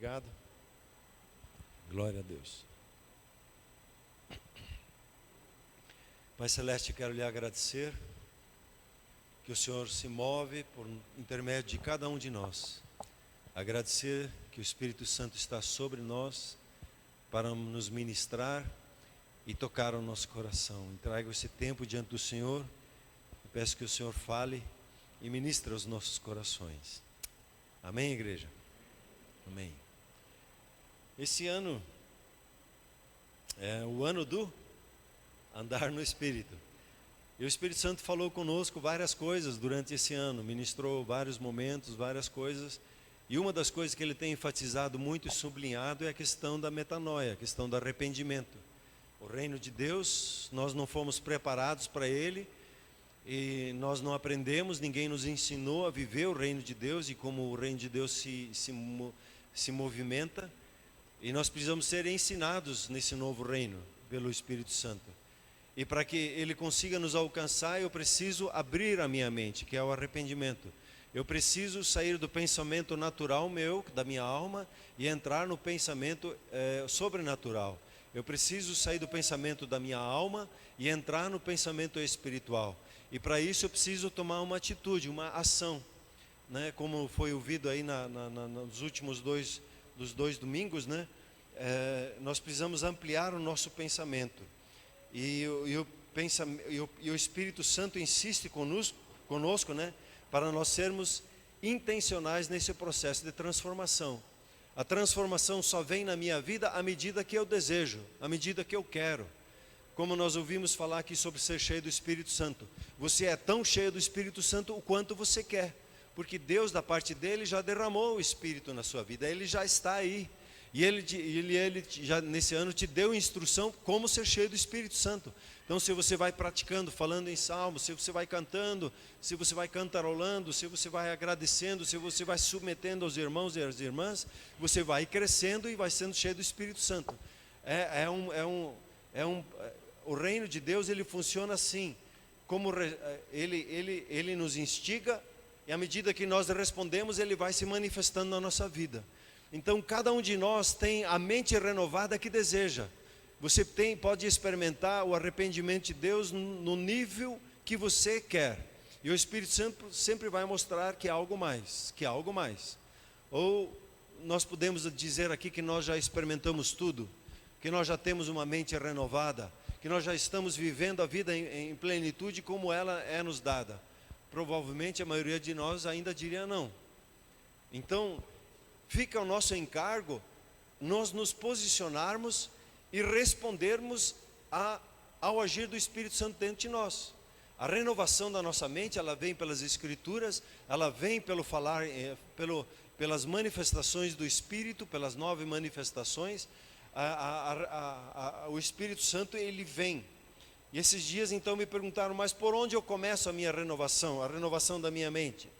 Obrigado. Glória a Deus. Pai Celeste, quero lhe agradecer que o Senhor se move por intermédio de cada um de nós. Agradecer que o Espírito Santo está sobre nós para nos ministrar e tocar o nosso coração. Entrego esse tempo diante do Senhor e peço que o Senhor fale e ministre aos nossos corações. Amém, igreja? Amém. Esse ano é o ano do andar no Espírito. E o Espírito Santo falou conosco várias coisas durante esse ano, ministrou vários momentos, várias coisas. E uma das coisas que ele tem enfatizado muito e sublinhado é a questão da metanoia, a questão do arrependimento. O reino de Deus, nós não fomos preparados para ele e nós não aprendemos, ninguém nos ensinou a viver o reino de Deus e como o reino de Deus se movimenta. E nós precisamos ser ensinados nesse novo reino pelo Espírito Santo. E para que ele consiga nos alcançar, eu preciso abrir a minha mente, que é o arrependimento. Eu preciso sair do pensamento natural meu, da minha alma, e entrar no pensamento sobrenatural. Eu preciso sair do pensamento da minha alma e entrar no pensamento espiritual. E para isso eu preciso tomar uma atitude, uma ação, né? Como foi ouvido aí nos últimos dois domingos, né? Nós precisamos ampliar o nosso pensamento. E o Espírito Santo insiste conosco, né? Para nós sermos intencionais nesse processo de transformação. A transformação só vem na minha vida à medida que eu desejo, à medida que eu quero. Como nós ouvimos falar aqui sobre ser cheio do Espírito Santo. Você é tão cheio do Espírito Santo o quanto você quer. Porque Deus, da parte dele, já derramou o Espírito na sua vida. Ele já está aí. E ele já nesse ano te deu instrução como ser cheio do Espírito Santo. Então se você vai praticando, falando em salmos, se você vai cantando, se você vai cantarolando, se você vai agradecendo, se você vai submetendo aos irmãos e às irmãs, você vai crescendo e vai sendo cheio do Espírito Santo. O reino de Deus, ele funciona assim, como ele nos instiga, e à medida que nós respondemos, ele vai se manifestando na nossa vida. Então cada um de nós tem a mente renovada que deseja. Você pode experimentar o arrependimento de Deus no nível que você quer. E o Espírito Santo sempre vai mostrar que há algo mais, que há algo mais. Ou nós podemos dizer aqui que nós já experimentamos tudo, que nós já temos uma mente renovada, que nós já estamos vivendo a vida em plenitude como ela é nos dada. Provavelmente a maioria de nós ainda diria não. Então, fica o nosso encargo, nós nos posicionarmos e respondermos ao agir do Espírito Santo dentro de nós. A renovação da nossa mente, ela vem pelas Escrituras, ela vem pelo falar, pelas manifestações do Espírito, pelas 9 manifestações. O Espírito Santo, ele vem. E esses dias então me perguntaram, mas por onde eu começo a minha renovação, a renovação da minha mente?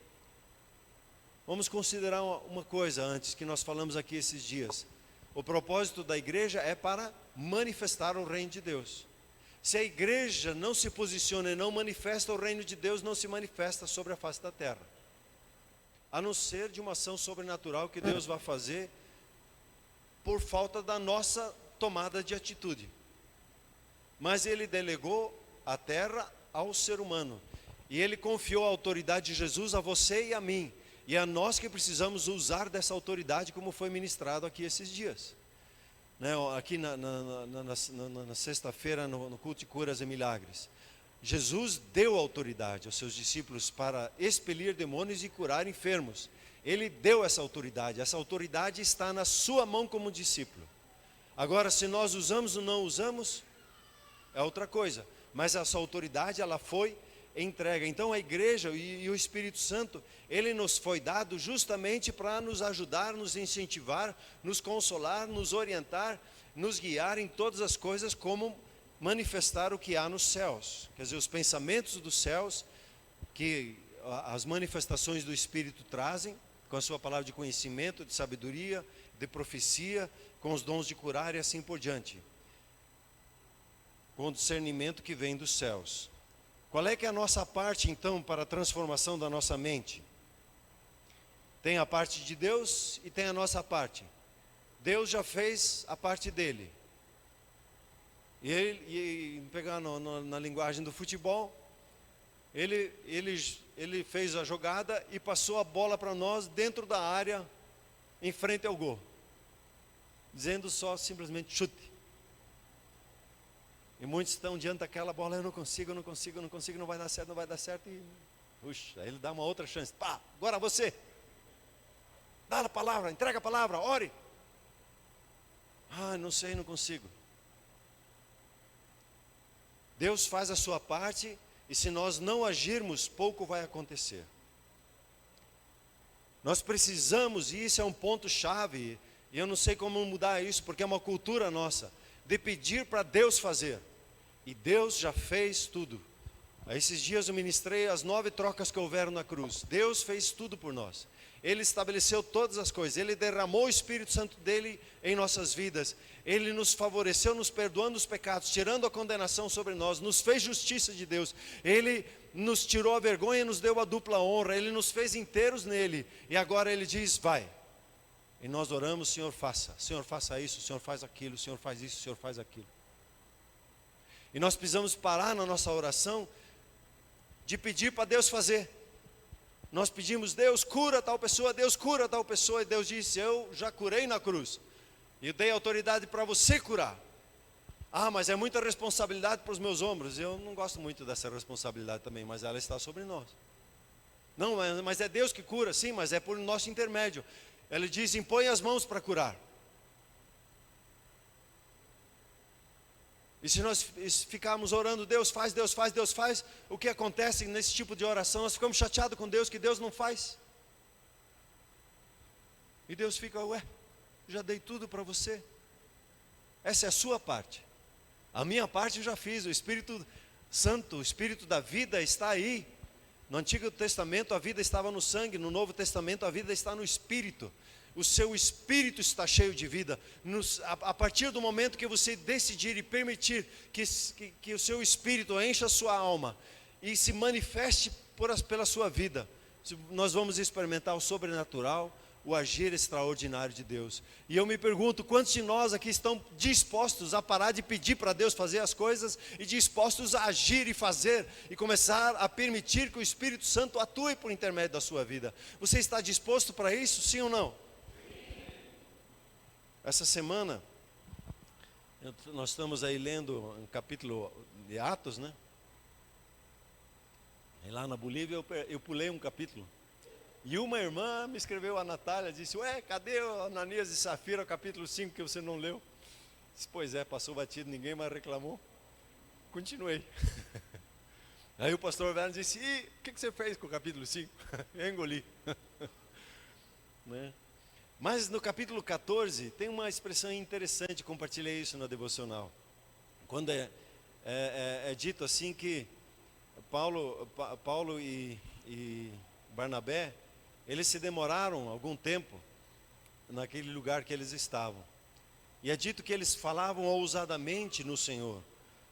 Vamos considerar uma coisa antes, que nós falamos aqui esses dias. O propósito da igreja é para manifestar o reino de Deus. Se a igreja não se posiciona e não manifesta, o reino de Deus não se manifesta sobre a face da terra. A não ser de uma ação sobrenatural que Deus vai fazer por falta da nossa tomada de atitude. Mas ele delegou a terra ao ser humano. E ele confiou a autoridade de Jesus a você e a mim. E é nós que precisamos usar dessa autoridade, como foi ministrado aqui esses dias. Aqui na sexta-feira, no culto de curas e milagres. Jesus deu autoridade aos seus discípulos para expelir demônios e curar enfermos. Ele deu essa autoridade está na sua mão como discípulo. Agora, se nós usamos ou não usamos, é outra coisa. Mas essa autoridade, ela foi entrega. Então a igreja e o Espírito Santo, ele nos foi dado justamente para nos ajudar, nos incentivar, nos consolar, nos orientar, nos guiar em todas as coisas, como manifestar o que há nos céus. Quer dizer, os pensamentos dos céus, que as manifestações do Espírito trazem, com a sua palavra de conhecimento, de sabedoria, de profecia, com os dons de curar e assim por diante. Com o discernimento que vem dos céus. Qual é que é a nossa parte, então, para a transformação da nossa mente? Tem a parte de Deus e tem a nossa parte. Deus já fez a parte dele. E pegando na linguagem do futebol, ele fez a jogada e passou a bola para nós dentro da área, em frente ao gol, dizendo só simplesmente chute. E muitos estão diante daquela bola, eu não consigo, não vai dar certo, e puxa, ele dá uma outra chance. Pá, agora você, dá a palavra, entrega a palavra, ore. Não sei, não consigo. Deus faz a sua parte, e se nós não agirmos, pouco vai acontecer. Nós precisamos, e isso é um ponto chave, e eu não sei como mudar isso, porque é uma cultura nossa, de pedir para Deus fazer. E Deus já fez tudo. Esses dias eu ministrei as 9 trocas que houveram na cruz. Deus fez tudo por nós. Ele estabeleceu todas as coisas. Ele derramou o Espírito Santo dele em nossas vidas. Ele nos favoreceu, nos perdoando os pecados, tirando a condenação sobre nós, nos fez justiça de Deus. Ele nos tirou a vergonha e nos deu a dupla honra. Ele nos fez inteiros nele. E agora ele diz, vai. E nós oramos, Senhor faça isso, o Senhor faz aquilo, o Senhor faz isso, o Senhor faz aquilo. E nós precisamos parar na nossa oração de pedir para Deus fazer. Nós pedimos, Deus cura tal pessoa, Deus cura tal pessoa. E Deus disse, eu já curei na cruz. E dei autoridade para você curar. Mas é muita responsabilidade para os meus ombros. Eu não gosto muito dessa responsabilidade também, mas ela está sobre nós. Não, mas é Deus que cura, sim, mas é por nosso intermédio. Ele diz, impõe as mãos para curar. E se nós ficarmos orando, Deus faz, o que acontece nesse tipo de oração? Nós ficamos chateados com Deus, que Deus não faz. E Deus fica, já dei tudo para você. Essa é a sua parte. A minha parte eu já fiz. O Espírito Santo, o Espírito da vida está aí. No Antigo Testamento a vida estava no sangue, no Novo Testamento a vida está no Espírito. O seu espírito está cheio de vida. A partir do momento que você decidir e permitir que o seu espírito encha a sua alma e se manifeste pela sua vida, nós vamos experimentar o sobrenatural, o agir extraordinário de Deus. E eu me pergunto, quantos de nós aqui estão dispostos a parar de pedir para Deus fazer as coisas e dispostos a agir e fazer e começar a permitir que o Espírito Santo atue por intermédio da sua vida? Você está disposto para isso, sim ou não? Essa semana, nós estamos aí lendo um capítulo de Atos, né? E lá na Bolívia eu pulei um capítulo. E uma irmã me escreveu, a Natália, disse, cadê o Ananias e Safira, o capítulo 5 que você não leu? Disse, pois é, passou batido, ninguém mais reclamou. Continuei. Aí o pastor Werner disse, e o que você fez com o capítulo 5? Eu engoli. Né? Mas no capítulo 14 tem uma expressão interessante, compartilhei isso na devocional. Quando é dito assim que Paulo e Barnabé, eles se demoraram algum tempo naquele lugar que eles estavam. E é dito que eles falavam ousadamente no Senhor,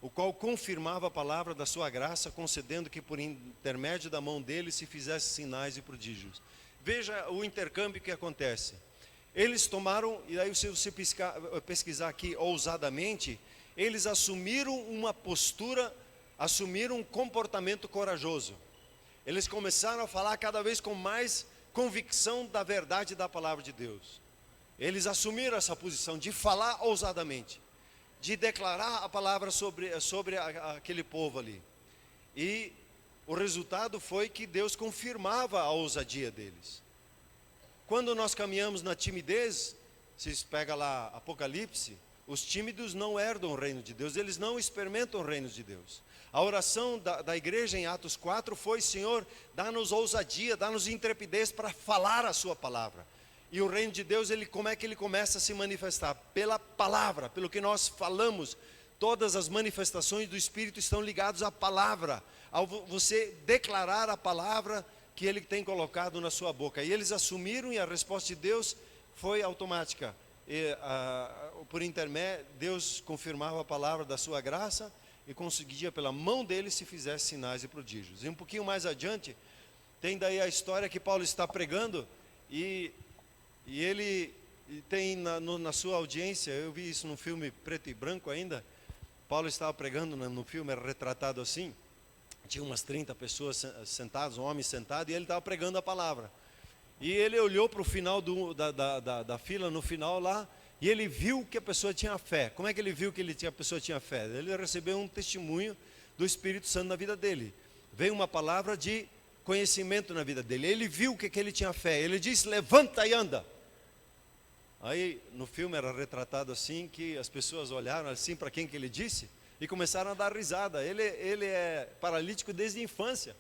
o qual confirmava a palavra da sua graça, concedendo que por intermédio da mão deles se fizesse sinais e prodígios. Veja o intercâmbio que acontece. Eles tomaram, e aí se você pesquisar aqui ousadamente, eles assumiram uma postura, assumiram um comportamento corajoso. Eles começaram a falar cada vez com mais convicção da verdade da palavra de Deus. Eles assumiram essa posição de falar ousadamente, de declarar a palavra sobre aquele povo ali. E o resultado foi que Deus confirmava a ousadia deles. Quando nós caminhamos na timidez, vocês pegam lá Apocalipse, os tímidos não herdam o reino de Deus, eles não experimentam o reino de Deus. A oração da igreja em Atos 4 foi, Senhor, dá-nos ousadia, dá-nos intrepidez para falar a sua palavra. E o reino de Deus, como é que ele começa a se manifestar? Pela palavra, pelo que nós falamos. Todas as manifestações do Espírito estão ligadas à palavra, ao você declarar a palavra que ele tem colocado na sua boca. E eles assumiram, e a resposta de Deus foi automática. Por intermédio, Deus confirmava a palavra da sua graça e conseguia pela mão dele se fizesse sinais e prodígios. E um pouquinho mais adiante, tem daí a história que Paulo está pregando e ele E tem na sua audiência, eu vi isso num filme preto e branco ainda. Paulo estava pregando no filme, era retratado assim. Tinha umas 30 pessoas sentadas, um homem sentado, e ele estava pregando a palavra. E ele olhou para o final da fila, no final lá, e ele viu que a pessoa tinha fé. Como é que ele viu que a pessoa tinha fé? Ele recebeu um testemunho do Espírito Santo na vida dele. Veio uma palavra de conhecimento na vida dele. Ele viu que ele tinha fé. Ele disse, levanta e anda. Aí no filme era retratado assim, que as pessoas olharam assim para quem que ele disse e começaram a dar risada. Ele é paralítico desde a infância.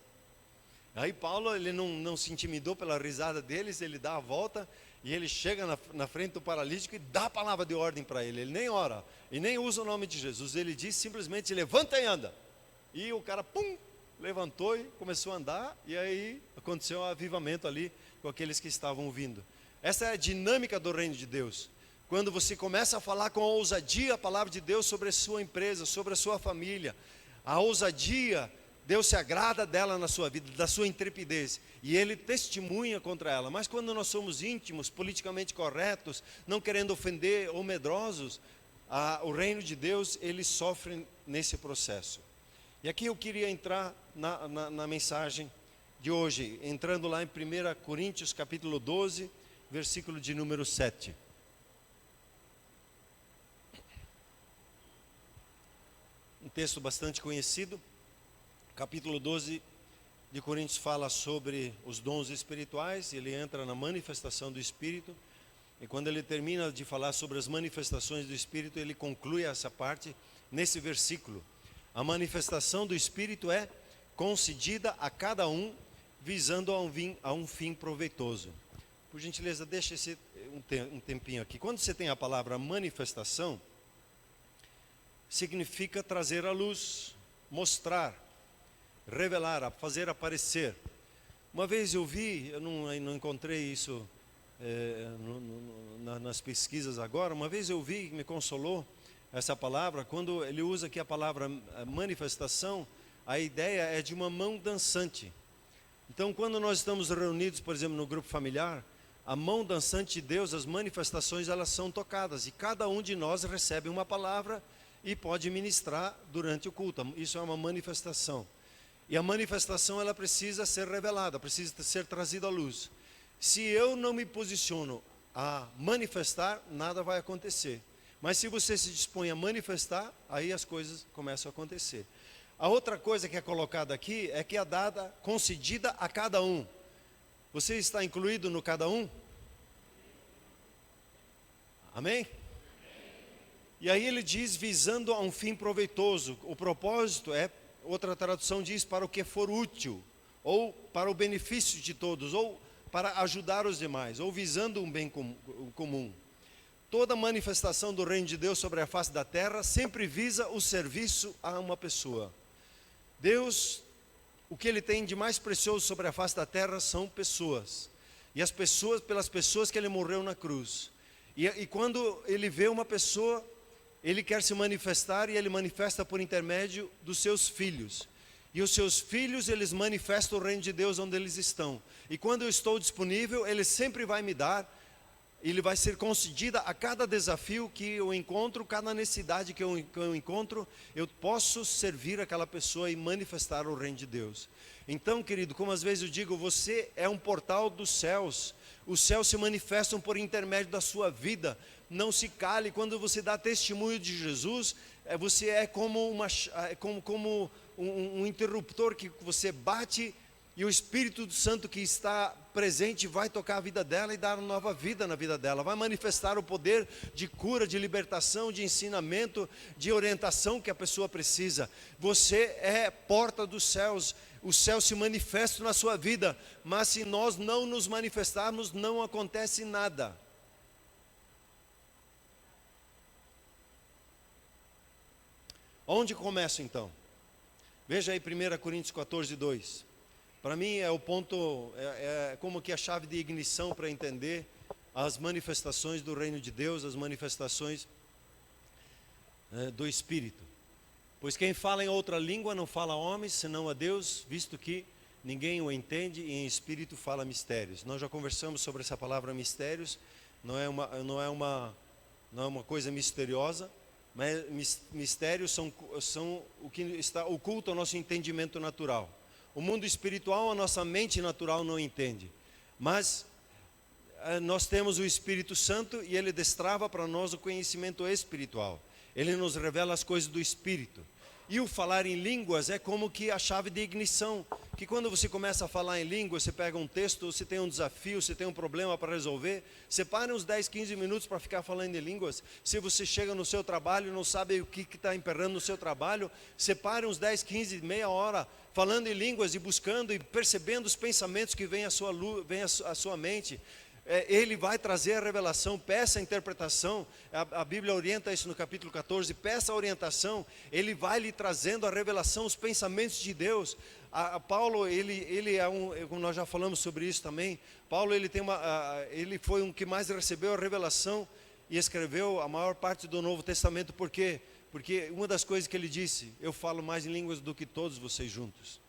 Aí Paulo, ele não se intimidou pela risada deles, ele dá a volta e ele chega na frente do paralítico e dá a palavra de ordem para ele. Ele nem ora e nem usa o nome de Jesus. Ele diz simplesmente, levanta e anda. E o cara, levantou e começou a andar, e aí aconteceu um avivamento ali com aqueles que estavam ouvindo. Essa é a dinâmica do reino de Deus. Quando você começa a falar com ousadia a palavra de Deus sobre a sua empresa, sobre a sua família, a ousadia, Deus se agrada dela na sua vida, da sua intrepidez, e Ele testemunha contra ela. Mas quando nós somos íntimos, politicamente corretos, não querendo ofender ou medrosos, o reino de Deus, ele sofre nesse processo. E aqui eu queria entrar na mensagem de hoje, entrando lá em 1 Coríntios capítulo 12, versículo de número 7. Um texto bastante conhecido. Capítulo 12 de Coríntios fala sobre os dons espirituais, ele entra na manifestação do Espírito, e quando ele termina de falar sobre as manifestações do Espírito, ele conclui essa parte nesse versículo. A manifestação do Espírito é concedida a cada um, visando a um fim proveitoso. Por gentileza, deixa um tempinho aqui. Quando você tem a palavra manifestação, significa trazer à luz, mostrar, revelar, fazer aparecer. Uma vez eu vi, eu não encontrei isso nas pesquisas agora, uma vez eu vi, me consolou essa palavra, quando ele usa aqui a palavra manifestação, a ideia é de uma mão dançante. Então, quando nós estamos reunidos, por exemplo, no grupo familiar, a mão dançante de Deus, as manifestações, elas são tocadas, e cada um de nós recebe uma palavra e pode ministrar durante o culto. Isso é uma manifestação. E a manifestação, ela precisa ser revelada, precisa ser trazida à luz. Se eu não me posiciono a manifestar, nada vai acontecer. Mas se você se dispõe a manifestar, aí as coisas começam a acontecer. A outra coisa que é colocada aqui é que é dada, concedida a cada um. Você está incluído no cada um? Amém? E aí ele diz, visando a um fim proveitoso. O propósito é, outra tradução diz, para o que for útil, ou para o benefício de todos, ou para ajudar os demais, ou visando um bem comum. Toda manifestação do reino de Deus sobre a face da terra sempre visa o serviço a uma pessoa. Deus, o que Ele tem de mais precioso sobre a face da terra são pessoas. E as pessoas, pelas pessoas que Ele morreu na cruz. E quando Ele vê uma pessoa, Ele quer se manifestar, e Ele manifesta por intermédio dos seus filhos. E os seus filhos, eles manifestam o reino de Deus onde eles estão. E quando eu estou disponível, Ele sempre vai me dar. Ele vai ser concedida a cada desafio que eu encontro, cada necessidade que eu encontro, eu posso servir aquela pessoa e manifestar o reino de Deus. Então, querido, como às vezes eu digo, você é um portal dos céus. Os céus se manifestam por intermédio da sua vida. Não se cale, quando você dá testemunho de Jesus, você é como um interruptor que você bate, e o Espírito Santo que está presente vai tocar a vida dela e dar uma nova vida na vida dela. Vai manifestar o poder de cura, de libertação, de ensinamento, de orientação que a pessoa precisa. Você é porta dos céus. O céu se manifesta na sua vida. Mas se nós não nos manifestarmos, não acontece nada. Onde começa então? Veja aí 1 Coríntios 14, 2. Para mim é o ponto, é como que a chave de ignição para entender as manifestações do reino de Deus, as manifestações do Espírito. Pois quem fala em outra língua não fala a homens, senão a Deus, visto que ninguém o entende, e em espírito fala mistérios. Nós já conversamos sobre essa palavra mistérios não é uma coisa misteriosa, mas mistérios são o que está oculto ao nosso entendimento natural. O mundo espiritual, a nossa mente natural não entende, mas nós temos o Espírito Santo e Ele destrava para nós o conhecimento espiritual. Ele nos revela as coisas do Espírito. E o falar em línguas é como que a chave de ignição, que quando você começa a falar em línguas, você pega um texto, você tem um desafio, você tem um problema para resolver, separe uns 10, 15 minutos para ficar falando em línguas. Se você chega no seu trabalho e não sabe o que está emperrando no seu trabalho, separe uns 10, 15, meia hora falando em línguas e buscando e percebendo os pensamentos que vêm à sua mente. Ele vai trazer a revelação, peça a interpretação, a Bíblia orienta isso no capítulo 14, peça a orientação, ele vai lhe trazendo a revelação, os pensamentos de Deus. Paulo, ele é como nós já falamos sobre isso também, Paulo ele foi um que mais recebeu a revelação e escreveu a maior parte do Novo Testamento. Por quê? Porque uma das coisas que ele disse, eu falo mais em línguas do que todos vocês juntos.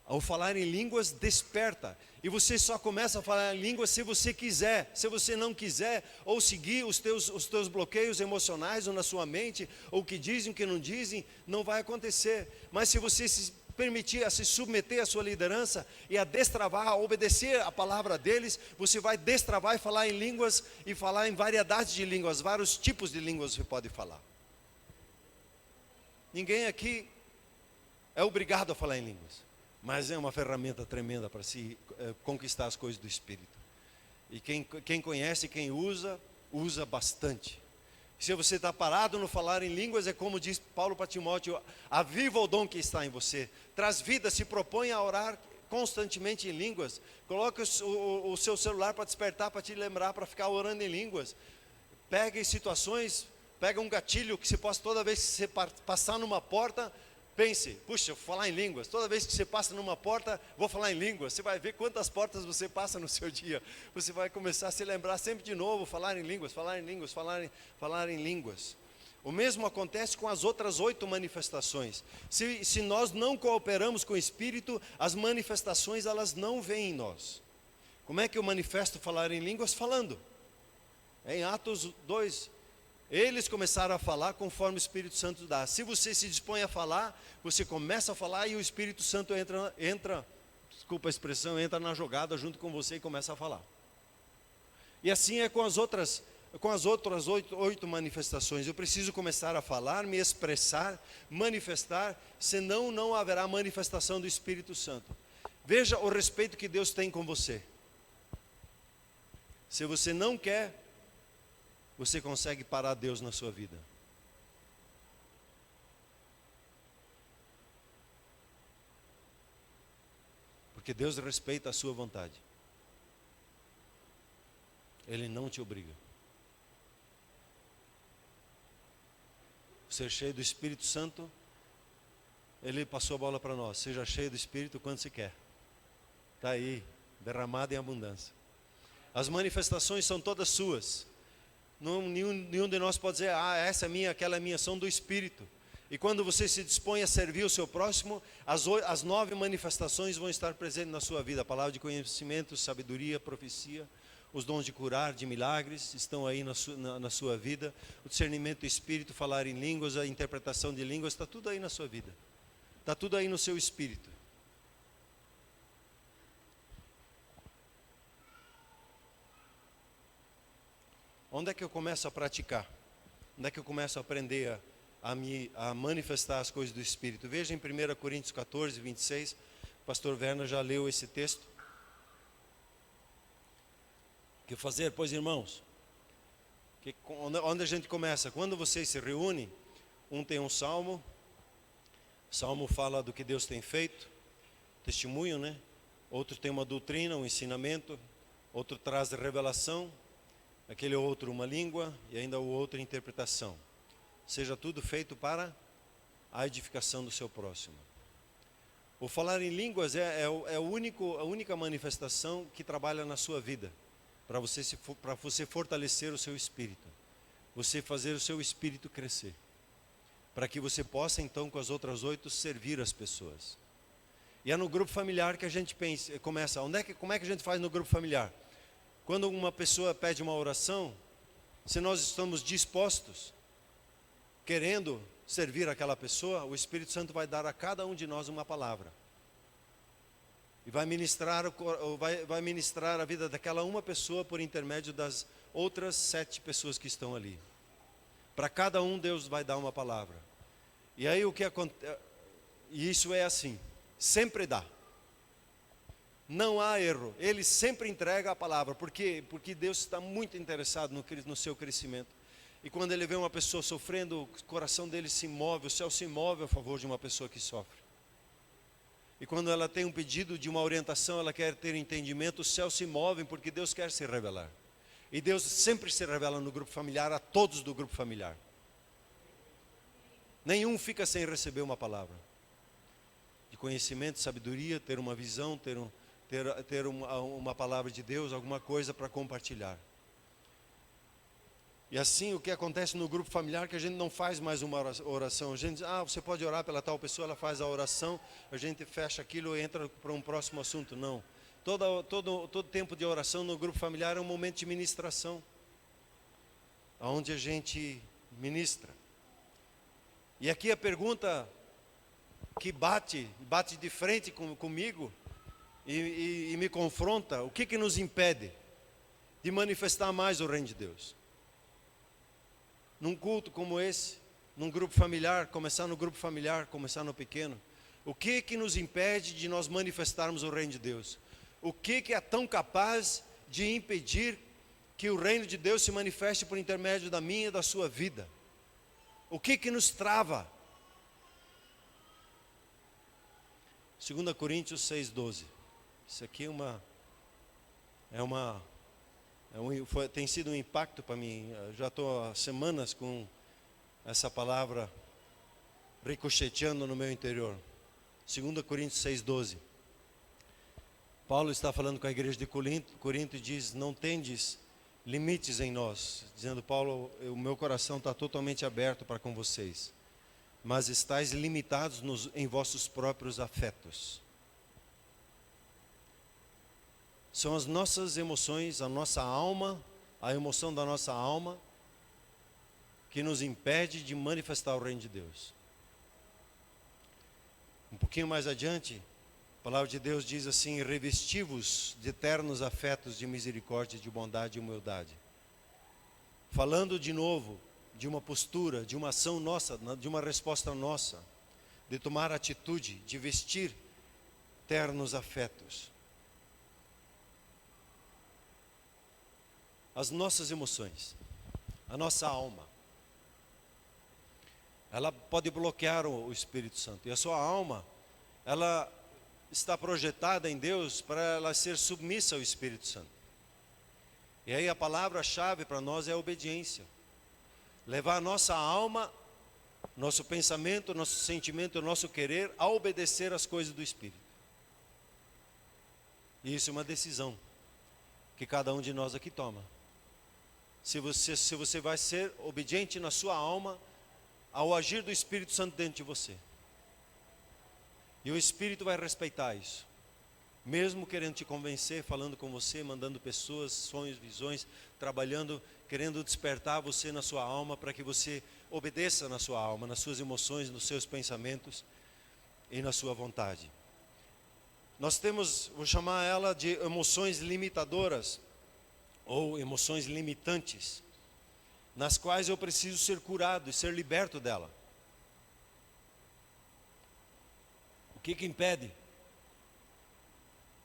Ao falar em línguas, desperta. E você só começa a falar em línguas se você quiser. Se você não quiser, ou seguir os teus bloqueios emocionais ou na sua mente, ou o que dizem, o que não dizem, não vai acontecer. Mas se você se permitir a se submeter à sua liderança e a destravar, a obedecer a palavra deles, você vai destravar e falar em línguas, e falar em variedades de línguas, vários tipos de línguas você pode falar. Ninguém aqui é obrigado a falar em línguas. Mas é uma ferramenta tremenda para se conquistar as coisas do Espírito. E quem conhece, quem usa bastante. Se você está parado no falar em línguas, é como diz Paulo para Timóteo, aviva o dom que está em você. Traz vida, se propõe a orar constantemente em línguas. Coloque o seu celular para despertar, para te lembrar, para ficar orando em línguas. Pegue situações, pega um gatilho que você possa, toda vez que você passar numa porta, pense, puxa, vou falar em línguas. Toda vez que você passa numa porta, vou falar em línguas. Você vai ver quantas portas você passa no seu dia. Você vai começar a se lembrar sempre de novo, falar em línguas, falar em línguas, falar em línguas. O mesmo acontece com as outras 8 manifestações. Se nós não cooperamos com o Espírito, as manifestações elas não vêm em nós. Como é que eu manifesto falar em línguas? Falando. Em Atos 2, eles começaram a falar conforme o Espírito Santo dá. Se você se dispõe a falar, você começa a falar e o Espírito Santo entra, desculpa a expressão, entra na jogada junto com você e começa a falar. E assim é com as outras 8 manifestações. Eu preciso começar a falar, me expressar, manifestar, senão não haverá manifestação do Espírito Santo. Veja o respeito que Deus tem com você. Se você não quer, você consegue parar Deus na sua vida. Porque Deus respeita a sua vontade. Ele não te obriga. Ser cheio do Espírito Santo, Ele passou a bola para nós. Seja cheio do Espírito quando se quer. Está aí, derramado em abundância. As manifestações são todas suas. Nenhum de nós pode dizer, essa é minha, aquela é minha, são do Espírito. E quando você se dispõe a servir o seu próximo, as 9 manifestações vão estar presentes na sua vida. A palavra de conhecimento, sabedoria, profecia, os dons de curar, de milagres, estão aí na sua vida. O discernimento do Espírito, falar em línguas, a interpretação de línguas, está tudo aí na sua vida. Está tudo aí no seu espírito. Onde é que eu começo a praticar? Onde é que eu começo a aprender a manifestar as coisas do Espírito? Veja em 1 Coríntios 14, 26, o pastor Werner já leu esse texto. O que fazer, pois, irmãos? Onde a gente começa? Quando vocês se reúnem, um tem um salmo, o salmo fala do que Deus tem feito, testemunho, né? Outro tem uma doutrina, um ensinamento, outro traz a revelação, aquele outro uma língua e ainda o outro interpretação. Seja tudo feito para a edificação do seu próximo. O falar em línguas é a única manifestação que trabalha na sua vida, para você fortalecer o seu espírito, você fazer o seu espírito crescer, para que você possa então com as outras 8 servir as pessoas. E é no grupo familiar que a gente começa. Como é que a gente faz no grupo familiar? Quando uma pessoa pede uma oração, se nós estamos dispostos, querendo servir aquela pessoa, o Espírito Santo vai dar a cada um de nós uma palavra. E vai ministrar a vida daquela uma pessoa por intermédio das outras 7 pessoas que estão ali. Para cada um, Deus vai dar uma palavra. E aí o que acontece? E isso é assim, sempre dá. Não há erro, Ele sempre entrega a palavra. Por quê? Porque Deus está muito interessado no seu crescimento. E quando Ele vê uma pessoa sofrendo, o coração dele se move, o céu se move a favor de uma pessoa que sofre. E quando ela tem um pedido de uma orientação, ela quer ter entendimento, os céus se movem porque Deus quer se revelar. E Deus sempre se revela no grupo familiar, a todos do grupo familiar. Nenhum fica sem receber uma palavra de conhecimento, sabedoria, ter uma visão, ter uma palavra de Deus, alguma coisa para compartilhar. E assim o que acontece no grupo familiar, que a gente não faz mais uma oração. A gente diz, você pode orar pela tal pessoa, ela faz a oração, a gente fecha aquilo e entra para um próximo assunto. Não. Todo tempo de oração no grupo familiar é um momento de ministração, onde a gente ministra. E aqui a pergunta que bate de frente comigo e me confronta: o que nos impede de manifestar mais o reino de Deus? Num culto como esse, num grupo familiar, começar no grupo familiar, começar no pequeno. O que nos impede de nós manifestarmos o reino de Deus? O que é tão capaz de impedir que o reino de Deus se manifeste por intermédio da minha e da sua vida? O que nos trava? 2 Coríntios 6,12. Isso aqui tem sido um impacto para mim. Eu já estou há semanas com essa palavra ricocheteando no meu interior. 2 Coríntios 6,12. Paulo está falando com a igreja de Corinto e diz: não tendes limites em nós. Dizendo, Paulo, o meu coração está totalmente aberto para com vocês, mas estáis limitados em vossos próprios afetos. São as nossas emoções, a nossa alma, a emoção da nossa alma, que nos impede de manifestar o reino de Deus. Um pouquinho mais adiante, a palavra de Deus diz assim: revesti-vos de eternos afetos de misericórdia, de bondade e humildade. Falando de novo de uma postura, de uma ação nossa, de uma resposta nossa, de tomar atitude, de vestir ternos afetos. As nossas emoções, a nossa alma, ela pode bloquear o Espírito Santo. E a sua alma, ela está projetada em Deus para ela ser submissa ao Espírito Santo. E aí a palavra-chave para nós é a obediência. Levar a nossa alma, nosso pensamento, nosso sentimento, nosso querer a obedecer às coisas do Espírito. E isso é uma decisão que cada um de nós aqui toma. Se você vai ser obediente na sua alma ao agir do Espírito Santo dentro de você. E o Espírito vai respeitar isso. Mesmo querendo te convencer, falando com você, mandando pessoas, sonhos, visões, trabalhando, querendo despertar você na sua alma para que você obedeça na sua alma, nas suas emoções, nos seus pensamentos e na sua vontade. Nós temos, vou chamar ela de emoções limitadoras, ou emoções limitantes, nas quais eu preciso ser curado e ser liberto dela. O que impede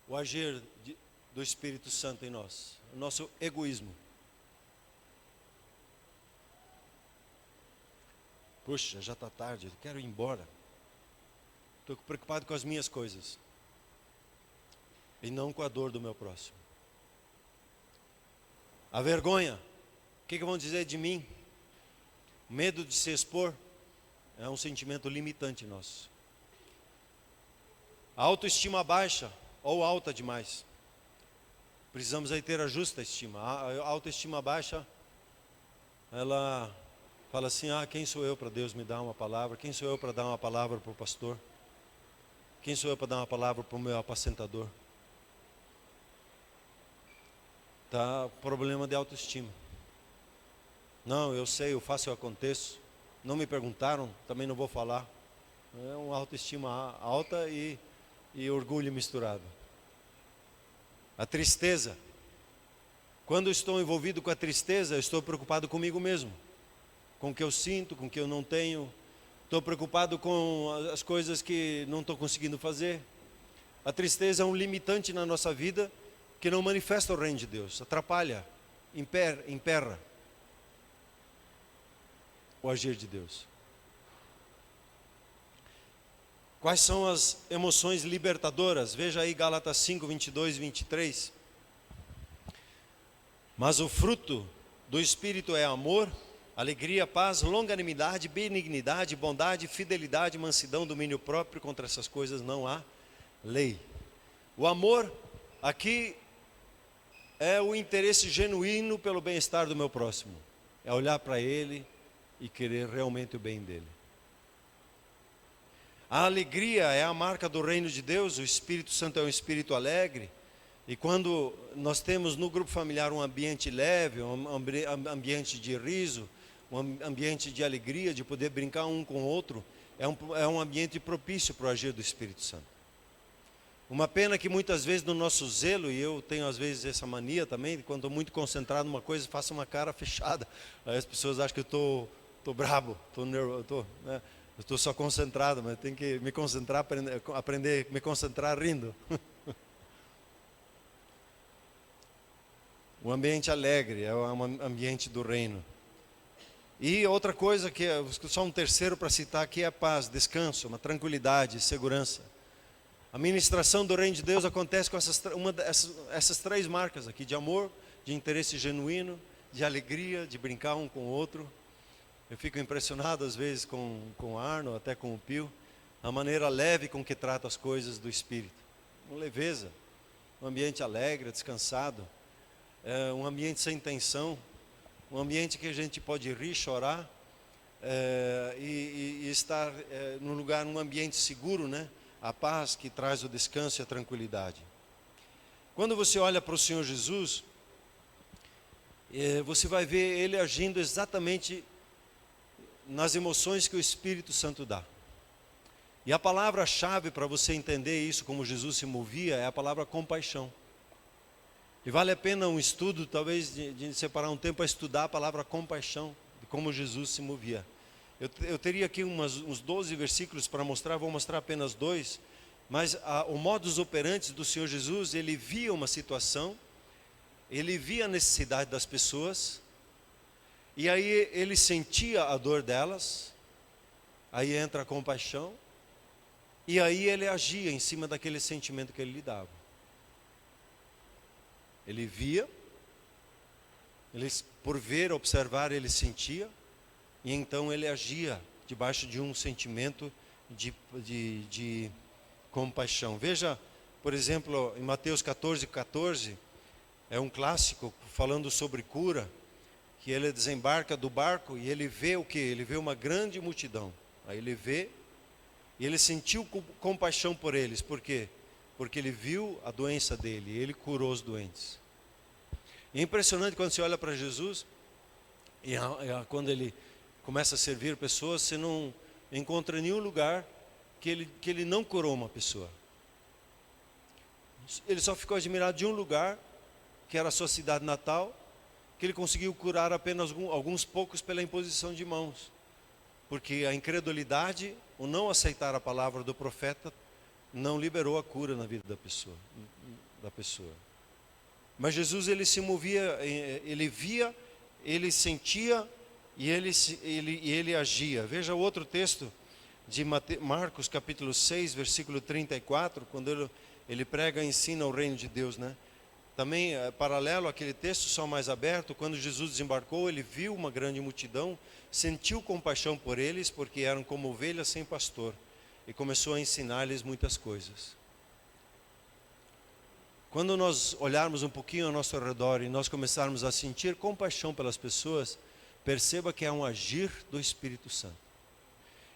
o agir do Espírito Santo em nós? O nosso egoísmo. Puxa, já está tarde, eu quero ir embora. Estou preocupado com as minhas coisas e não com a dor do meu próximo. A vergonha, o que vão dizer de mim? Medo de se expor é um sentimento limitante nosso. A autoestima baixa ou alta demais. Precisamos aí ter a justa estima. A autoestima baixa, ela fala assim: quem sou eu para Deus me dar uma palavra? Quem sou eu para dar uma palavra para o pastor? Quem sou eu para dar uma palavra para o meu apacentador? Tá problema de autoestima. Não, eu sei, eu faço, eu aconteço. Não me perguntaram, também não vou falar. É uma autoestima alta e orgulho misturado. A tristeza. Quando eu estou envolvido com a tristeza, eu estou preocupado comigo mesmo. Com o que eu sinto, com o que eu não tenho. Estou preocupado com as coisas que não estou conseguindo fazer. A tristeza é um limitante na nossa vida que não manifesta o reino de Deus. Atrapalha, emperra o agir de Deus. Quais são as emoções libertadoras? Veja aí Gálatas 5, 22 e 23. Mas o fruto do Espírito é amor, alegria, paz, longanimidade, benignidade, bondade, fidelidade, mansidão, domínio próprio. Contra essas coisas não há lei. O amor aqui é o interesse genuíno pelo bem-estar do meu próximo. É olhar para ele e querer realmente o bem dele. A alegria é a marca do reino de Deus. O Espírito Santo é um espírito alegre. E quando nós temos no grupo familiar um ambiente leve, um ambiente de riso, um ambiente de alegria, de poder brincar um com o outro, é um ambiente propício para o agir do Espírito Santo. Uma pena que muitas vezes no nosso zelo, e eu tenho às vezes essa mania também, quando estou muito concentrado numa coisa, faço uma cara fechada. Aí as pessoas acham que eu estou brabo, estou nervoso, né? Eu estou só concentrado, mas tenho que me concentrar, aprender a me concentrar rindo. Um ambiente alegre é um ambiente do reino. E outra coisa que só um terceiro para citar aqui é a paz, descanso, uma tranquilidade, segurança. A ministração do reino de Deus acontece com essas três marcas aqui: de amor, de interesse genuíno, de alegria, de brincar um com o outro. Eu fico impressionado às vezes com o Arno, até com o Pio, a maneira leve com que trata as coisas do Espírito. Uma leveza, um ambiente alegre, descansado, um ambiente sem tensão, um ambiente que a gente pode rir, chorar e estar num ambiente seguro, né? A paz que traz o descanso e a tranquilidade. Quando você olha para o Senhor Jesus, você vai ver Ele agindo exatamente nas emoções que o Espírito Santo dá. E a palavra-chave para você entender isso, como Jesus se movia, é a palavra compaixão. E vale a pena um estudo, talvez, de separar um tempo para estudar a palavra compaixão, de como Jesus se movia. Eu teria aqui uns 12 versículos para mostrar, vou mostrar apenas 2, mas o modus operandi do Senhor Jesus, ele via uma situação, ele via a necessidade das pessoas, e aí ele sentia a dor delas, aí entra a compaixão, e aí ele agia em cima daquele sentimento que ele lhe dava. Ele via, por ver, observar, ele sentia, e então ele agia debaixo de um sentimento de compaixão. Veja, por exemplo, em Mateus 14, é um clássico falando sobre cura, que ele desembarca do barco e ele vê o quê? Ele vê uma grande multidão. Aí ele vê e ele sentiu compaixão por eles. Por quê? Porque ele viu a doença dele e ele curou os doentes. E é impressionante quando você olha para Jesus e quando ele começa a servir pessoas, você não encontra nenhum lugar que ele não curou uma pessoa. Ele só ficou admirado de um lugar, que era a sua cidade natal, que ele conseguiu curar apenas alguns poucos pela imposição de mãos. Porque a incredulidade, o não aceitar a palavra do profeta, não liberou a cura na vida da pessoa. Mas Jesus, ele se movia, ele via, ele sentia e ele agia. Veja o outro texto de Marcos capítulo 6, versículo 34, quando ele prega e ensina o reino de Deus, né? Também, paralelo àquele texto, só mais aberto, quando Jesus desembarcou, ele viu uma grande multidão, sentiu compaixão por eles, porque eram como ovelhas sem pastor, e começou a ensinar-lhes muitas coisas. Quando nós olharmos um pouquinho ao nosso redor e nós começarmos a sentir compaixão pelas pessoas, perceba que é um agir do Espírito Santo.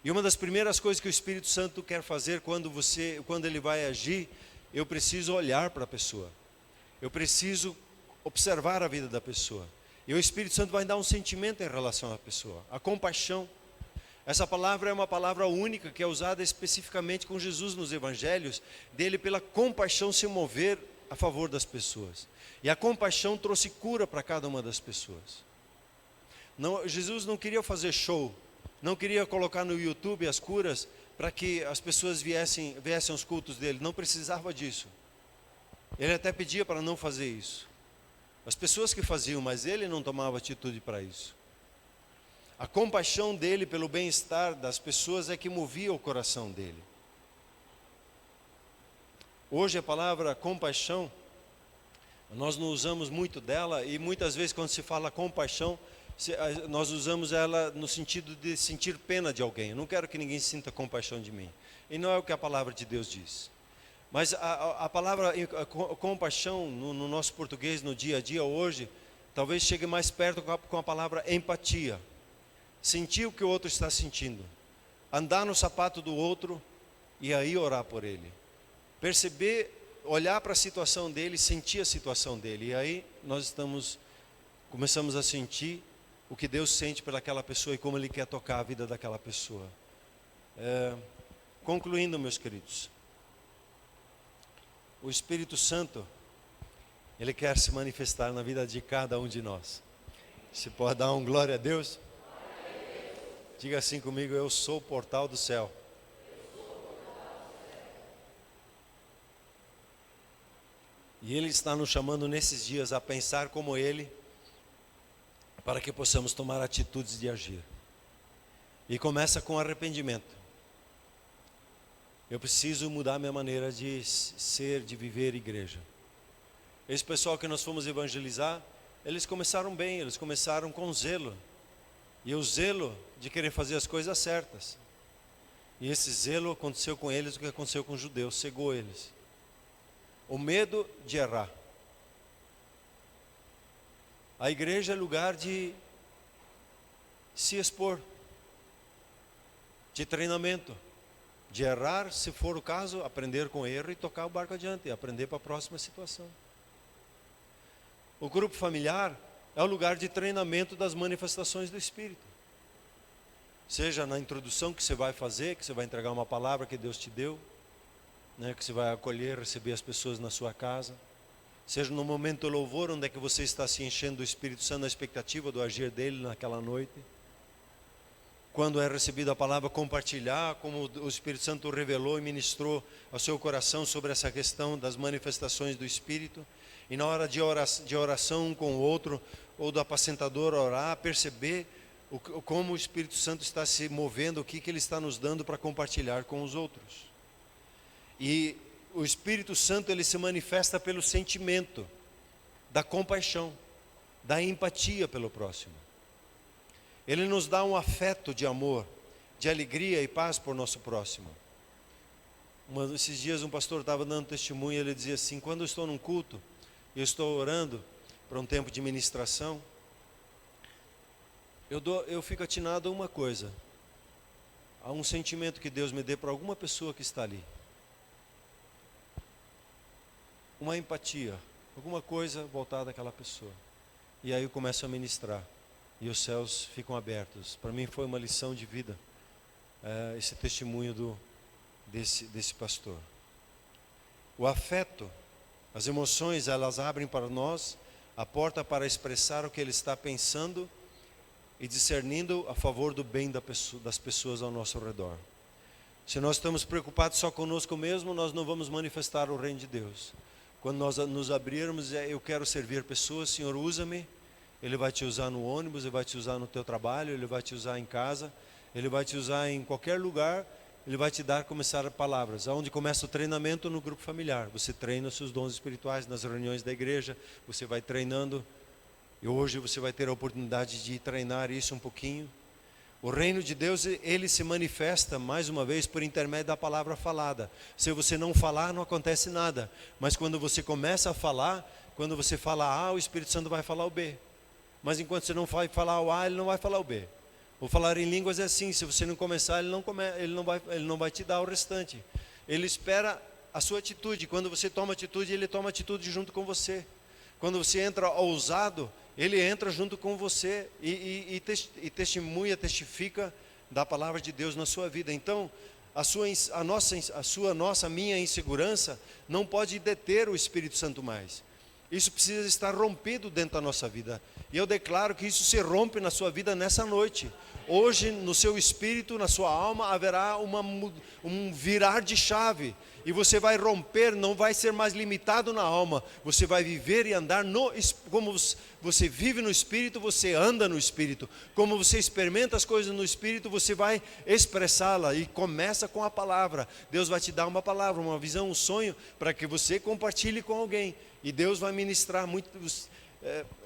E uma das primeiras coisas que o Espírito Santo quer fazer quando ele vai agir, eu preciso olhar para a pessoa. Eu preciso observar a vida da pessoa. E o Espírito Santo vai dar um sentimento em relação à pessoa, a compaixão. Essa palavra é uma palavra única que é usada especificamente com Jesus nos evangelhos, dele pela compaixão se mover a favor das pessoas. E a compaixão trouxe cura para cada uma das pessoas. Jesus não queria fazer show, não queria colocar no YouTube as curas para que as pessoas viessem aos cultos dele, não precisava disso. Ele até pedia para não fazer isso. As pessoas que faziam, mas ele não tomava atitude para isso. A compaixão dele pelo bem-estar das pessoas é que movia o coração dele. Hoje a palavra compaixão, nós não usamos muito dela, e muitas vezes quando se fala compaixão, nós usamos ela no sentido de sentir pena de alguém. Eu não quero que ninguém sinta compaixão de mim. E não é o que a palavra de Deus diz. Mas a palavra compaixão no nosso português, no dia a dia hoje, talvez chegue mais perto com a palavra empatia. Sentir o que o outro está sentindo, andar no sapato do outro e aí orar por ele, perceber, olhar para a situação dele, sentir a situação dele, e aí nós começamos a sentir o que Deus sente pelaquela pessoa e como Ele quer tocar a vida daquela pessoa. Concluindo, meus queridos, o Espírito Santo, Ele quer se manifestar na vida de cada um de nós. Você pode dar um glória a Deus? Diga assim comigo: eu sou o portal do céu. E Ele está nos chamando nesses dias a pensar como Ele, para que possamos tomar atitudes de agir. E começa com arrependimento. Eu preciso mudar minha maneira de ser, de viver igreja. Esse pessoal que nós fomos evangelizar, eles começaram bem, eles começaram com zelo. E o zelo de querer fazer as coisas certas. E esse zelo aconteceu com eles o que aconteceu com os judeus, cegou eles. O medo de errar. A igreja é lugar de se expor, de treinamento, de errar, se for o caso, aprender com erro e tocar o barco adiante, e aprender para a próxima situação. O grupo familiar é o lugar de treinamento das manifestações do Espírito. Seja na introdução que você vai fazer, que você vai entregar uma palavra que Deus te deu, né, que você vai acolher, receber as pessoas na sua casa. Seja no momento do louvor, onde é que você está se enchendo do Espírito Santo, na expectativa do agir dele naquela noite. Quando é recebida a palavra, compartilhar, como o Espírito Santo revelou e ministrou ao seu coração sobre essa questão das manifestações do Espírito. E na hora de oração um com o outro, ou do apacentador orar, perceber como o Espírito Santo está se movendo, o que Ele está nos dando para compartilhar com os outros. E o Espírito Santo, ele se manifesta pelo sentimento da compaixão, da empatia pelo próximo. Ele nos dá um afeto de amor, de alegria e paz por nosso próximo. Esses dias um pastor estava dando testemunho e ele dizia assim: quando eu estou num culto, eu estou orando para um tempo de ministração, eu fico atinado a uma coisa, a um sentimento que Deus me dê para alguma pessoa que está ali. Uma empatia, alguma coisa voltada àquela pessoa. E aí eu começo a ministrar, e os céus ficam abertos. Para mim foi uma lição de vida, esse testemunho desse pastor. O afeto, as emoções, elas abrem para nós a porta para expressar o que ele está pensando e discernindo a favor do bem das pessoas ao nosso redor. Se nós estamos preocupados só conosco mesmo, nós não vamos manifestar o reino de Deus. Quando nós nos abrirmos, eu quero servir pessoas, Senhor, usa-me. Ele vai te usar no ônibus, Ele vai te usar no teu trabalho, Ele vai te usar em casa, Ele vai te usar em qualquer lugar, Ele vai te dar, começar palavras. Onde começa o treinamento? No grupo familiar. Você treina os seus dons espirituais nas reuniões da igreja, você vai treinando, e hoje você vai ter a oportunidade de treinar isso um pouquinho. O reino de Deus, ele se manifesta, mais uma vez, por intermédio da palavra falada. Se você não falar, não acontece nada. Mas quando você começa a falar, quando você fala A, o Espírito Santo vai falar o B. Mas enquanto você não vai falar o A, ele não vai falar o B. O falar em línguas é assim: se você não começar, ele não vai te dar o restante. Ele espera a sua atitude. Quando você toma atitude, ele toma atitude junto com você. Quando você entra ousado, Ele entra junto com você e testemunha, testifica da palavra de Deus na sua vida. Então, a minha insegurança não pode deter o Espírito Santo mais. Isso precisa estar rompido dentro da nossa vida. E eu declaro que isso se rompe na sua vida nessa noite. Hoje, no seu espírito, na sua alma, haverá um virar de chave. E você vai romper, não vai ser mais limitado na alma. Você vai viver e andar como você vive no Espírito, você anda no Espírito. Como você experimenta as coisas no Espírito, você vai expressá-la. E começa com a palavra. Deus vai te dar uma palavra, uma visão, um sonho, para que você compartilhe com alguém. E Deus vai ministrar muito.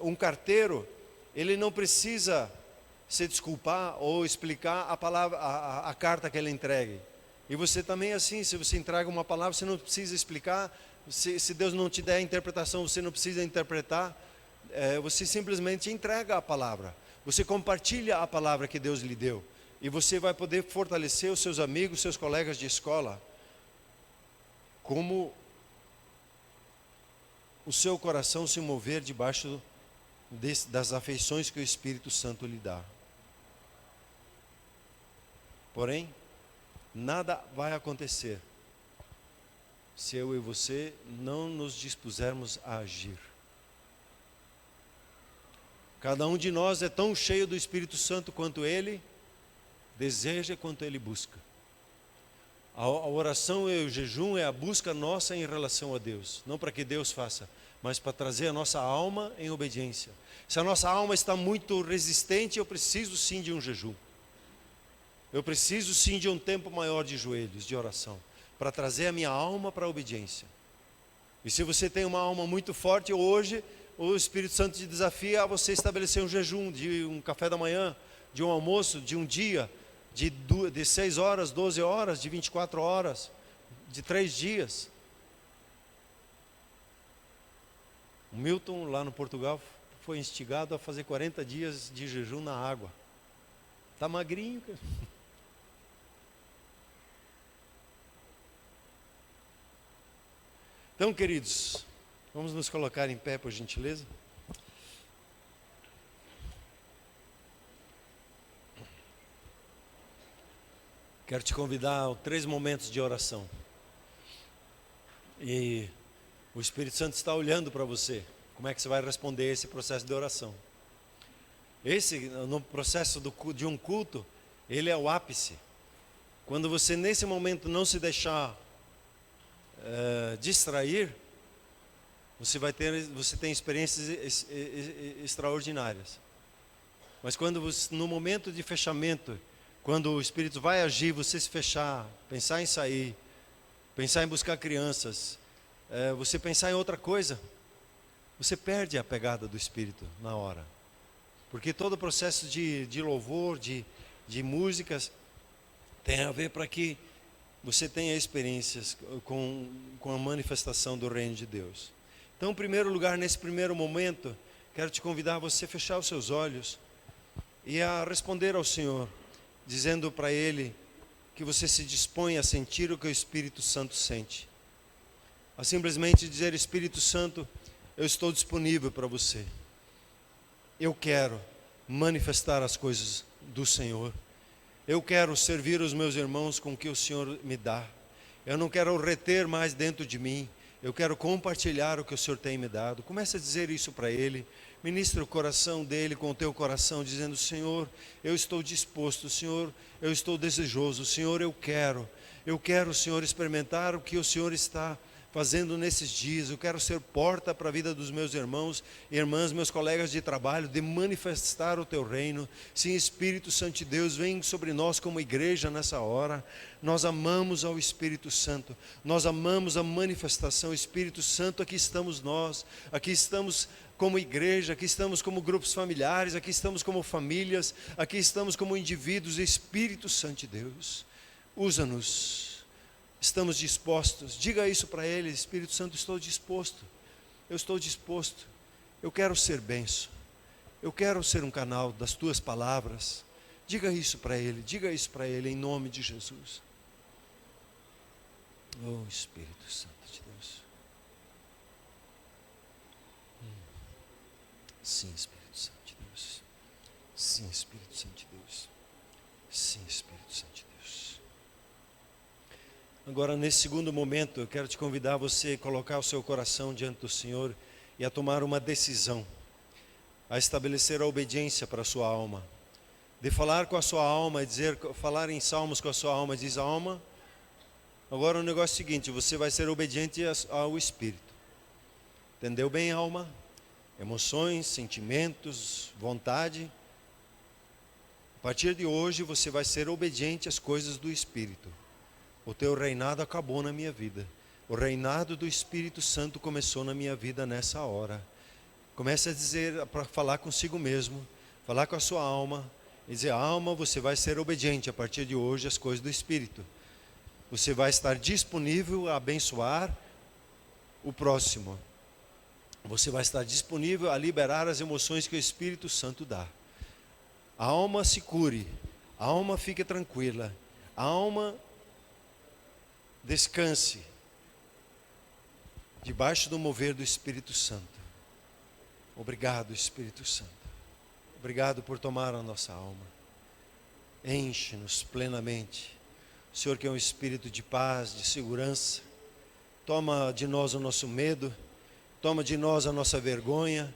Um carteiro, ele não precisa se desculpar ou explicar a palavra, a carta que ele entregue. E você também é assim, se você entrega uma palavra, você não precisa explicar. Se Deus não te der a interpretação, você não precisa interpretar. Você simplesmente entrega a palavra. Você compartilha a palavra que Deus lhe deu. E você vai poder fortalecer os seus amigos, seus colegas de escola. Como o seu coração se mover debaixo das afeições que o Espírito Santo lhe dá. Porém, nada vai acontecer se eu e você não nos dispusermos a agir. Cada um de nós é tão cheio do Espírito Santo quanto ele deseja, quanto ele busca. A oração e o jejum é a busca nossa em relação a Deus, não para que Deus faça, mas para trazer a nossa alma em obediência. Se a nossa alma está muito resistente, eu preciso sim de um jejum. Eu preciso sim de um tempo maior de joelhos, de oração, para trazer a minha alma para a obediência. E se você tem uma alma muito forte, hoje o Espírito Santo te desafia a você estabelecer um jejum, de um café da manhã, de um almoço, de um dia, de 6 horas, 12 horas, de 24 horas, de 3 dias. O Milton, lá no Portugal, foi instigado a fazer 40 dias de jejum na água. Está magrinho, cara. Então, queridos, vamos nos colocar em pé, por gentileza. Quero te convidar a 3 momentos de oração. E o Espírito Santo está olhando para você. Como é que você vai responder esse processo de oração? No processo de um culto, ele é o ápice. Quando você nesse momento não se deixar distrair, você tem experiências extraordinárias. Mas no momento de fechamento, quando o Espírito vai agir, você se fechar, pensar em sair, pensar em buscar crianças, você pensar em outra coisa, você perde a pegada do Espírito na hora. Porque todo o processo de louvor, de músicas, tem a ver para que você tenha experiências com a manifestação do reino de Deus. Então, em primeiro lugar, nesse primeiro momento, quero te convidar a você fechar os seus olhos e a responder ao Senhor, dizendo para Ele que você se dispõe a sentir o que o Espírito Santo sente. A simplesmente dizer: Espírito Santo, eu estou disponível para você. Eu quero manifestar as coisas do Senhor. Eu quero servir os meus irmãos com o que o Senhor me dá. Eu não quero reter mais dentro de mim. Eu quero compartilhar o que o Senhor tem me dado. Comece a dizer isso para Ele. Ministra o coração dele com o teu coração, dizendo: Senhor, eu estou disposto. Senhor, eu estou desejoso. Senhor, eu quero, Senhor, experimentar o que o Senhor está fazendo nesses dias. Eu quero ser porta para a vida dos meus irmãos e irmãs, meus colegas de trabalho, de manifestar o teu reino. Sim, Espírito Santo de Deus, vem sobre nós como igreja nessa hora. Nós amamos ao Espírito Santo, nós amamos a manifestação. Espírito Santo, aqui estamos nós, aqui estamos como igreja, aqui estamos como grupos familiares, aqui estamos como famílias, aqui estamos como indivíduos. Espírito Santo de Deus, usa-nos. Estamos dispostos. Diga isso para Ele: Espírito Santo, estou disposto. Eu estou disposto. Eu quero ser bênção. Eu quero ser um canal das Tuas palavras. Diga isso para Ele. Diga isso para Ele em nome de Jesus. Oh, Espírito Santo de Deus. Sim, Espírito Santo de Deus. Sim, Espírito Santo de Deus. Sim, Espírito Santo de Deus. Agora, nesse segundo momento, eu quero te convidar a você colocar o seu coração diante do Senhor e a tomar uma decisão, a estabelecer a obediência para a sua alma, de falar com a sua alma e falar em salmos com a sua alma, diz: alma, agora o negócio é o seguinte, você vai ser obediente ao Espírito. Entendeu bem, alma? Emoções, sentimentos, vontade. A partir de hoje você vai ser obediente às coisas do Espírito. O teu reinado acabou na minha vida. O reinado do Espírito Santo começou na minha vida nessa hora. Comece a dizer, para falar consigo mesmo, falar com a sua alma, e dizer: alma, você vai ser obediente a partir de hoje às coisas do Espírito. Você vai estar disponível a abençoar o próximo. Você vai estar disponível a liberar as emoções que o Espírito Santo dá. A alma se cure, a alma fique tranquila, a alma descanse debaixo do mover do Espírito Santo. Obrigado, Espírito Santo. Obrigado por tomar a nossa alma. Enche-nos plenamente. O Senhor que é um espírito de paz, de segurança, toma de nós o nosso medo, toma de nós a nossa vergonha,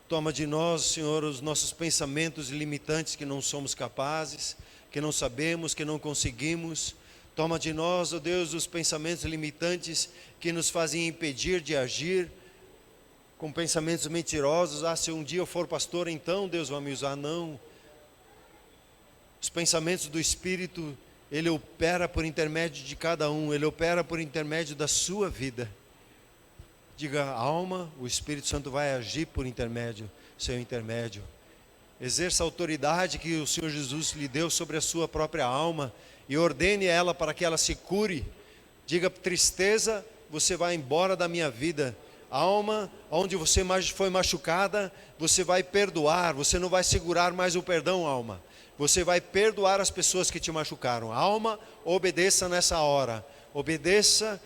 toma de nós, Senhor, os nossos pensamentos limitantes que não somos capazes, que não sabemos, que não conseguimos. Toma de nós, ó Deus, os pensamentos limitantes que nos fazem impedir de agir, com pensamentos mentirosos. Se um dia eu for pastor, então Deus vai me usar. Não. Os pensamentos do Espírito, Ele opera por intermédio de cada um, Ele opera por intermédio da sua vida. Diga: alma, o Espírito Santo vai agir por intermédio, seu intermédio. Exerça a autoridade que o Senhor Jesus lhe deu sobre a sua própria alma e ordene ela para que ela se cure. Diga: tristeza, você vai embora da minha vida. Alma, onde você foi machucada, você vai perdoar, você não vai segurar mais o perdão, alma. Você vai perdoar as pessoas que te machucaram. Alma, obedeça nessa hora. Obedeça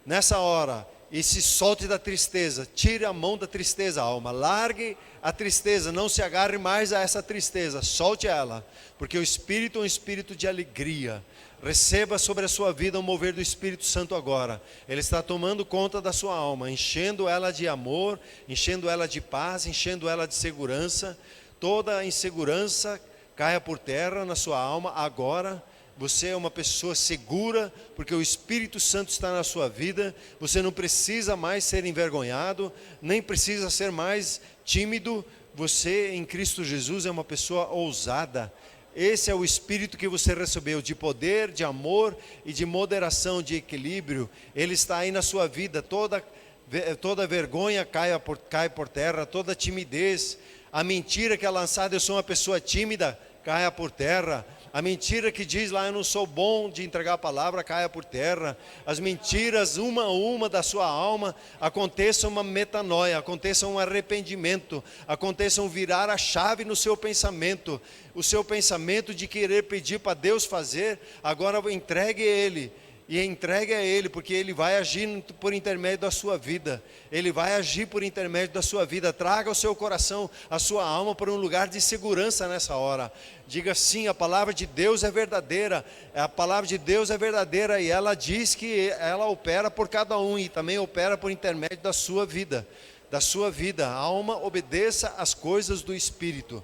nessa hora. E se solte da tristeza, tire a mão da tristeza, alma, largue a tristeza, não se agarre mais a essa tristeza, solte ela, porque o Espírito é um espírito de alegria. Receba sobre a sua vida o mover do Espírito Santo agora. Ele está tomando conta da sua alma, enchendo ela de amor, enchendo ela de paz, enchendo ela de segurança. Toda a insegurança caia por terra na sua alma agora. Você é uma pessoa segura, porque o Espírito Santo está na sua vida. Você não precisa mais ser envergonhado, nem precisa ser mais tímido. Você em Cristo Jesus é uma pessoa ousada. Esse é o Espírito que você recebeu, de poder, de amor e de moderação, de equilíbrio. Ele está aí na sua vida. Toda vergonha cai por terra, toda timidez. A mentira que é lançada: eu sou uma pessoa tímida, caia por terra. A mentira que diz lá: eu não sou bom de entregar a palavra, caia por terra. As mentiras, uma a uma da sua alma, aconteça uma metanoia, aconteça um arrependimento, aconteça um virar a chave no seu pensamento. O seu pensamento de querer pedir para Deus fazer, agora entregue a Ele. E entregue a Ele, porque Ele vai agir por intermédio da sua vida. Ele vai agir por intermédio da sua vida. Traga o seu coração, a sua alma para um lugar de segurança nessa hora. Diga: sim, a palavra de Deus é verdadeira. A palavra de Deus é verdadeira e ela diz que ela opera por cada um e também opera por intermédio da sua vida. Da sua vida. A alma obedeça às coisas do Espírito.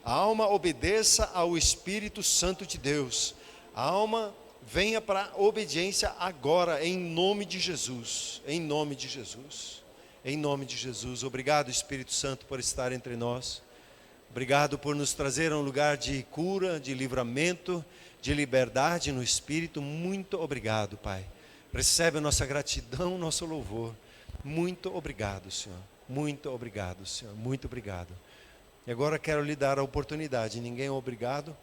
A alma obedeça ao Espírito Santo de Deus. A alma venha para a obediência agora, em nome de Jesus. Em nome de Jesus. Em nome de Jesus. Obrigado, Espírito Santo, por estar entre nós. Obrigado por nos trazer a um lugar de cura, de livramento, de liberdade no Espírito. Muito obrigado, Pai. Recebe a nossa gratidão, nosso louvor. Muito obrigado, Senhor. Muito obrigado, Senhor. Muito obrigado. E agora quero lhe dar a oportunidade. Ninguém é obrigado,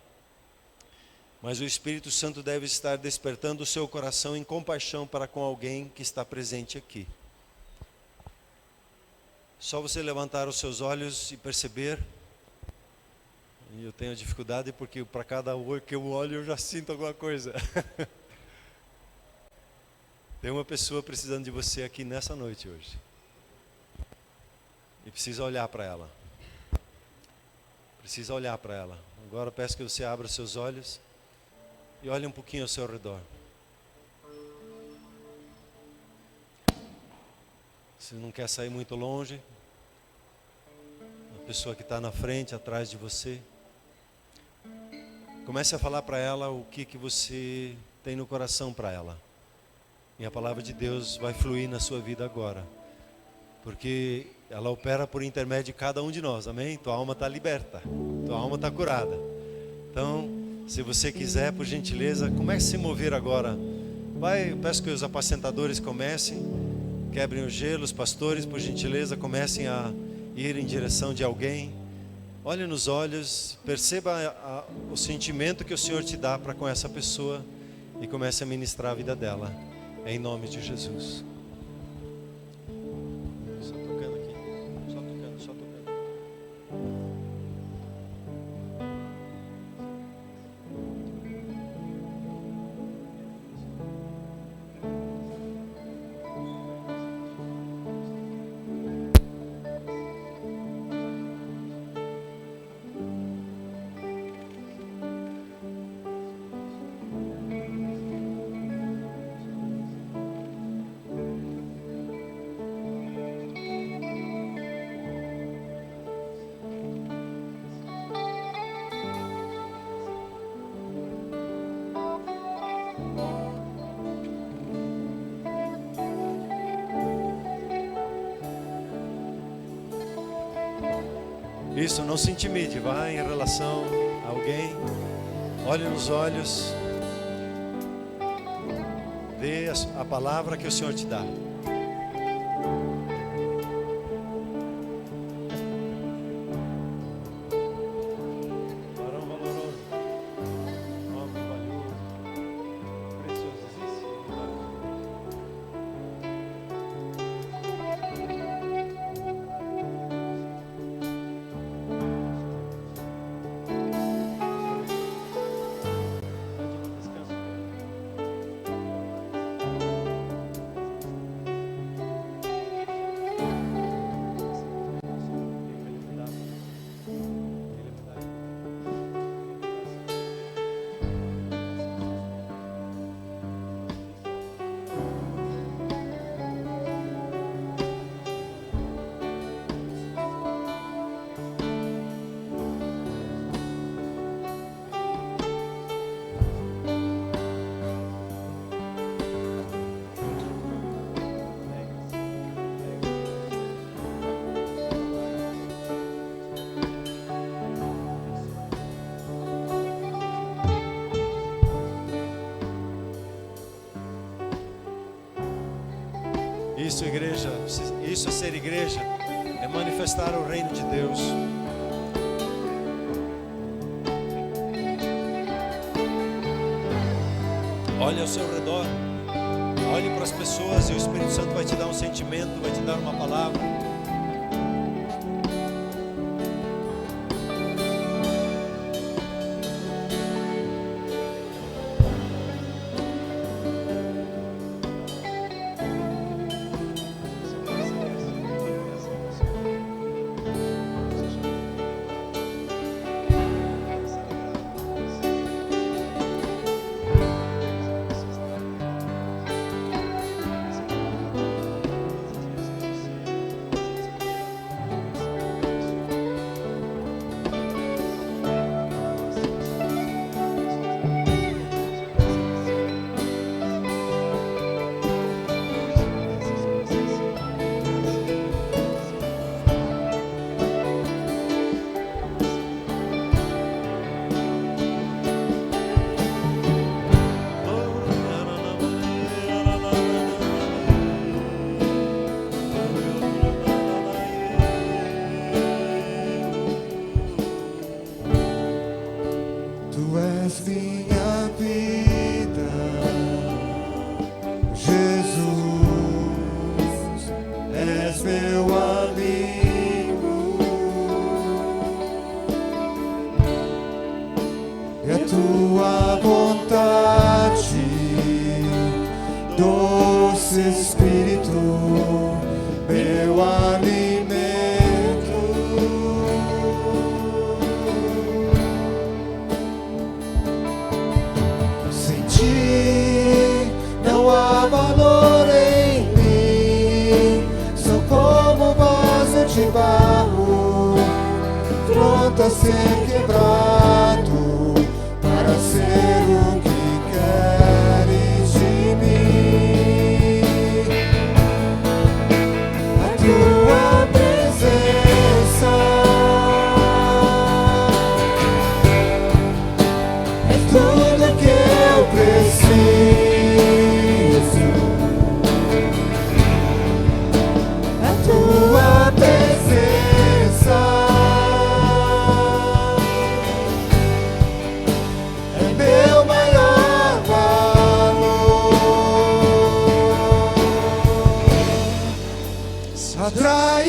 mas o Espírito Santo deve estar despertando o seu coração em compaixão para com alguém que está presente aqui. Só você levantar os seus olhos e perceber. E eu tenho dificuldade porque para cada olho que eu olho eu já sinto alguma coisa. Tem uma pessoa precisando de você aqui nessa noite hoje. E precisa olhar para ela. precisa olhar para ela. Agora peço que você abra seus olhos e olhe um pouquinho ao seu redor. Se não quer sair muito longe, a pessoa que está na frente, atrás de você, comece a falar para ela o que você tem no coração para ela. E a palavra de Deus vai fluir na sua vida agora, porque ela opera por intermédio de cada um de nós, amém? Tua alma está liberta, tua alma está curada. Então, se você quiser, por gentileza, comece a se mover agora. Eu peço que os apacentadores comecem, quebrem o gelo, os pastores, por gentileza, comecem a ir em direção de alguém. Olhe nos olhos, perceba o sentimento que o Senhor te dá para com essa pessoa e comece a ministrar a vida dela, em nome de Jesus. Só tocando aqui, só tocando. Isso, não se intimide, vá em relação a alguém, olhe nos olhos, dê a palavra que o Senhor te dá. Varão valoroso, homem valioso, preciosíssimo. Isso, igreja, isso é ser igreja, é manifestar o reino de Deus. Olhe ao seu redor, olhe para as pessoas e o Espírito Santo vai te dar um sentimento, vai te dar uma palavra. Meu alimento. ser quebrado para ser o que queres de mim. A tua presença é tudo que eu preciso. A tua presença é meu maior valor. Só traz